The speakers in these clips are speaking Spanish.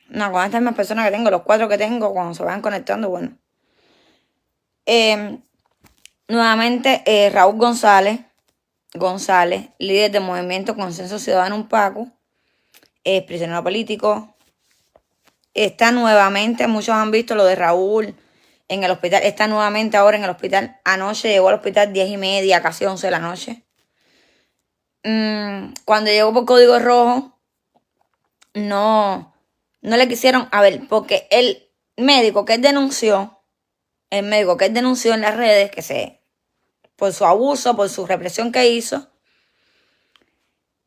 No, con estas mismas personas que tengo, los 4 que tengo, cuando se vayan conectando, bueno. Nuevamente, Raúl González, líder del movimiento Consenso Ciudadano Unpaco, es prisionero político. Está nuevamente, muchos han visto lo de Raúl en el hospital, está nuevamente ahora en el hospital. Anoche llegó al hospital 10:30, casi 11 de la noche. Cuando llegó por código rojo, no le quisieron, a ver, porque el médico que él denunció en las redes, por su abuso, por su represión que hizo,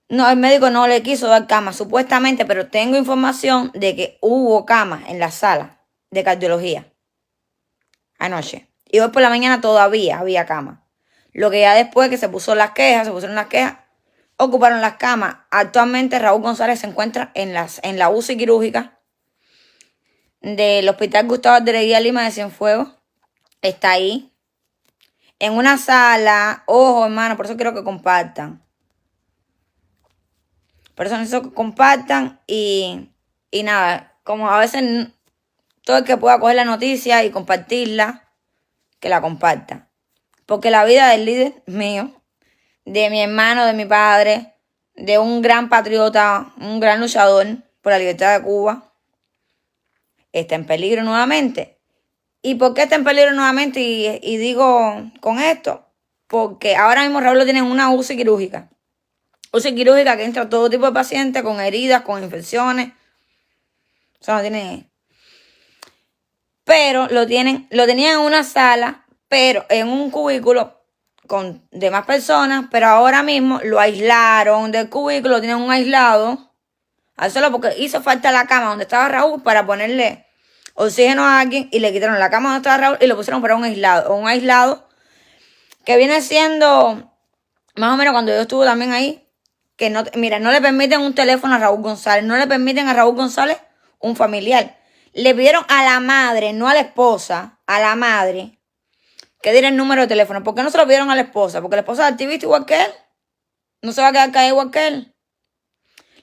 no, el médico no le quiso dar cama, supuestamente, pero tengo información de que hubo cama en la sala de cardiología anoche. Y hoy por la mañana todavía había cama. Lo que ya después que se pusieron las quejas, ocuparon las camas. Actualmente Raúl González se encuentra en la UCI quirúrgica del Hospital Gustavo Adolfo Lima de Cienfuegos. Está ahí, en una sala. Ojo, hermano, por eso quiero que compartan. Por eso necesito que compartan y nada, como a veces todo el que pueda coger la noticia y compartirla, que la comparta. Porque la vida del líder mío, de mi hermano, de mi padre, de un gran patriota, un gran luchador por la libertad de Cuba, está en peligro nuevamente. ¿Y por qué está en peligro nuevamente? Y digo con esto, porque ahora mismo Raúl lo tiene en una UCI quirúrgica. UCI quirúrgica que entra todo tipo de pacientes con heridas, con infecciones. O sea, no tiene. Pero lo tenían en una sala, pero en un cubículo con demás personas, pero ahora mismo lo aislaron del cubículo, lo tienen un aislado. Solo porque hizo falta la cama donde estaba Raúl para ponerle oxígeno a alguien y le quitaron la cama donde estaba Raúl y lo pusieron para un aislado. Un aislado que viene siendo más o menos cuando yo estuve también ahí. Que no le permiten un teléfono a Raúl González, no le permiten a Raúl González un familiar. Le pidieron a la madre, no a la esposa, a la madre, que diera el número de teléfono. ¿Por qué no se lo pidieron a la esposa? Porque la esposa es activista igual que él. No se va a quedar callada igual que él.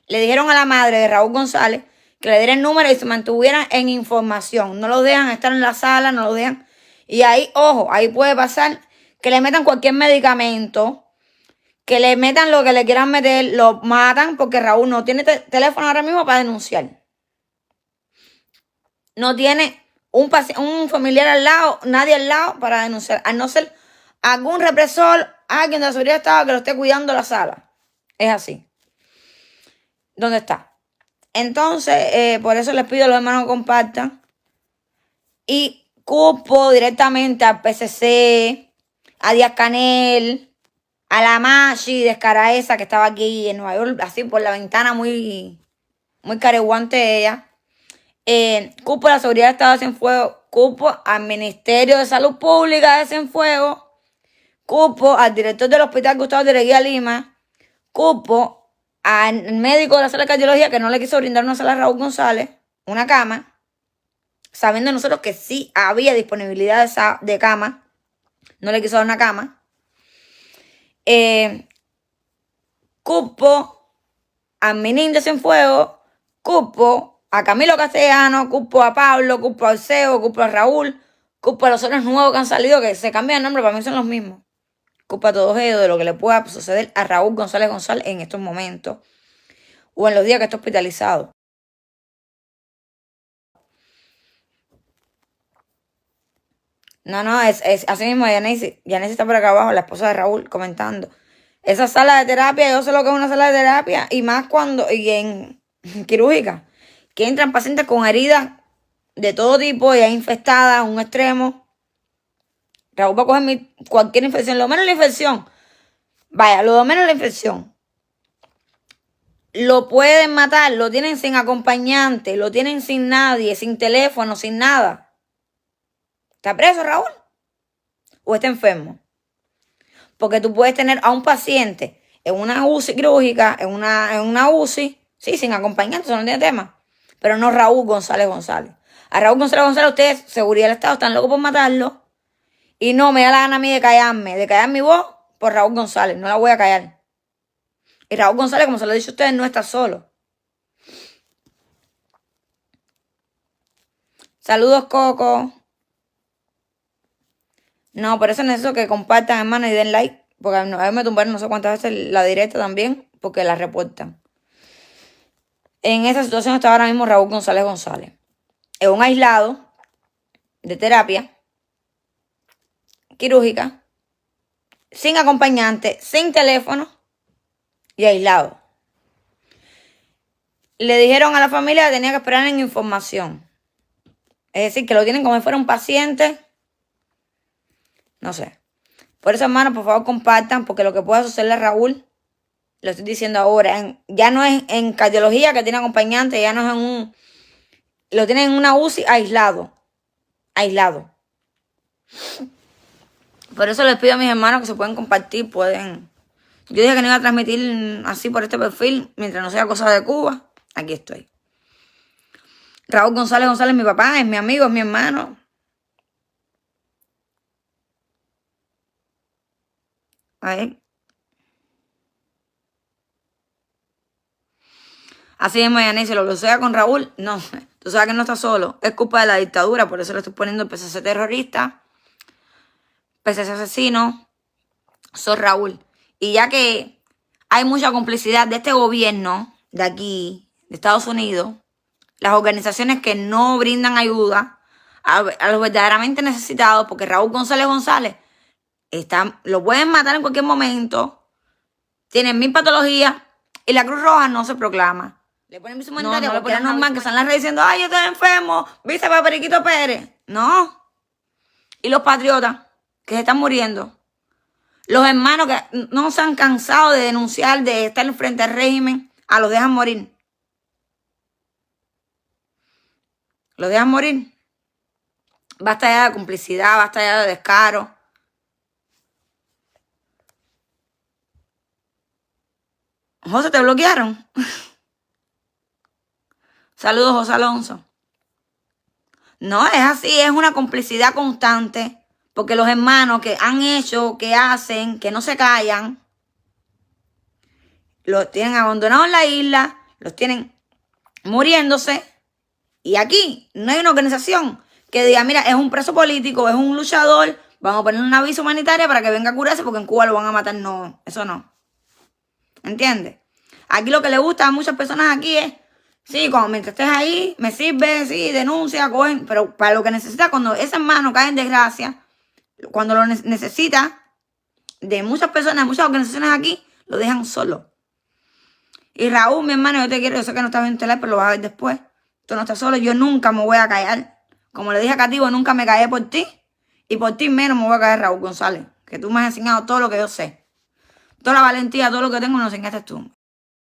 Le dijeron a la madre de Raúl González que le diera el número y se mantuvieran en información. No lo dejan estar en la sala, no lo dejan. Y ahí, ojo, ahí puede pasar que le metan cualquier medicamento, que le metan lo que le quieran meter, lo matan porque Raúl no tiene teléfono ahora mismo para denunciar. No tiene un familiar al lado, nadie al lado para denunciar, a no ser algún represor, alguien de la seguridad de Estado que lo esté cuidando la sala. Es así. ¿Dónde está? Entonces, por eso les pido a los hermanos que compartan. Y cupo directamente al PCC, a Díaz Canel, a la Mashi descarada esa que estaba aquí en Nueva York, así por la ventana, muy careguante ella. Cupo a la seguridad de Estado de Cienfuegos, cupo al Ministerio de Salud Pública de Cienfuegos, cupo al director del Hospital Gustavo de Lima, cupo al médico de la sala de cardiología que no le quiso brindar una sala a Raúl González, una cama, sabiendo nosotros que sí había disponibilidad de cama, no le quiso dar una cama. Cupo a Minin de Cienfuegos, cupo a Camilo Castellano, cupo a Pablo, cupo a Alceo, cupo a Raúl, cupo a los otros nuevos que han salido, que se cambian de nombre, para mí son los mismos. Cupo a todos ellos de lo que le pueda suceder a Raúl González en estos momentos o en los días que está hospitalizado. No, es así mismo. Yanesi está por acá abajo, la esposa de Raúl, comentando. Esa sala de terapia, yo sé lo que es una sala de terapia, y más y en quirúrgica, que entran pacientes con heridas de todo tipo, ya infestadas, un extremo. Raúl va a coger cualquier infección, lo menos la infección. Vaya, lo menos la infección. Lo pueden matar, lo tienen sin acompañante, lo tienen sin nadie, sin teléfono, sin nada. ¿Está preso, Raúl? ¿O está enfermo? Porque tú puedes tener a un paciente en una UCI quirúrgica, en una UCI, sí, sin acompañante, eso no tiene tema. Pero no Raúl González. A Raúl González, ustedes, seguridad del Estado, están locos por matarlo. Y no me da la gana a mí de callar mi voz por Raúl González. No la voy a callar. Y Raúl González, como se lo he dicho a ustedes, no está solo. Saludos, Coco. No, por eso necesito que compartan, hermano, y den like. Porque a mí me tumbaron no sé cuántas veces la directa también, porque la reportan. En esa situación está ahora mismo Raúl González González. Es un aislado de terapia quirúrgica, sin acompañante, sin teléfono y aislado. Le dijeron a la familia que tenía que esperar en información. Es decir, que lo tienen como si fuera un paciente. No sé. Por eso, hermano, por favor, compartan, porque lo que pueda sucederle a Raúl, lo estoy diciendo ahora, ya no es en cardiología que tiene acompañante, ya no es en un... Lo tienen en una UCI aislado. Aislado. Por eso les pido a mis hermanos que se pueden compartir, pueden... Yo dije que no iba a transmitir así por este perfil, mientras no sea cosa de Cuba. Aquí estoy. Raúl González González, mi papá, es mi amigo, es mi hermano. Ahí. Así es, Mayanice, lo que sea con Raúl, no. Tú sabes que no está solo. Es culpa de la dictadura, por eso le estoy poniendo PCC terrorista, PCC asesino, soy Raúl. Y ya que hay mucha complicidad de este gobierno, de aquí, de Estados Unidos, las organizaciones que no brindan ayuda a los verdaderamente necesitados, porque Raúl González González lo pueden matar en cualquier momento, tienen 1000 patologías y la Cruz Roja no se proclama. Le ponen viso humanitario, no, porque es normal que están las redes diciendo, ay, yo estoy enfermo, viste para Periquito Pérez. No. Y los patriotas que se están muriendo. Los hermanos que no se han cansado de denunciar, de estar frente al régimen, los dejan morir. Los dejan morir. Basta ya de complicidad, basta ya de descaro. José, ¿te bloquearon? Saludos, José Alonso. No, es así, es una complicidad constante, porque los hermanos que han hecho, que hacen, que no se callan, los tienen abandonados en la isla, los tienen muriéndose, y aquí no hay una organización que diga, mira, es un preso político, es un luchador, vamos a poner una visa humanitaria para que venga a curarse, porque en Cuba lo van a matar. No, eso no. ¿Entiendes? Aquí lo que le gusta a muchas personas aquí es, sí, cuando mientras estés ahí, me sirve, sí, denuncia, cogen, pero para lo que necesita, cuando ese hermano cae en desgracia, cuando lo necesita, de muchas personas, de muchas organizaciones aquí, lo dejan solo. Y Raúl, mi hermano, yo te quiero, yo sé que no estás viendo tele, pero lo vas a ver después. Tú no estás solo, yo nunca me voy a callar. Como le dije a Cativo, nunca me callé por ti, y por ti menos me voy a callar, Raúl González, que tú me has enseñado todo lo que yo sé. Toda la valentía, todo lo que tengo, me lo enseñaste tú.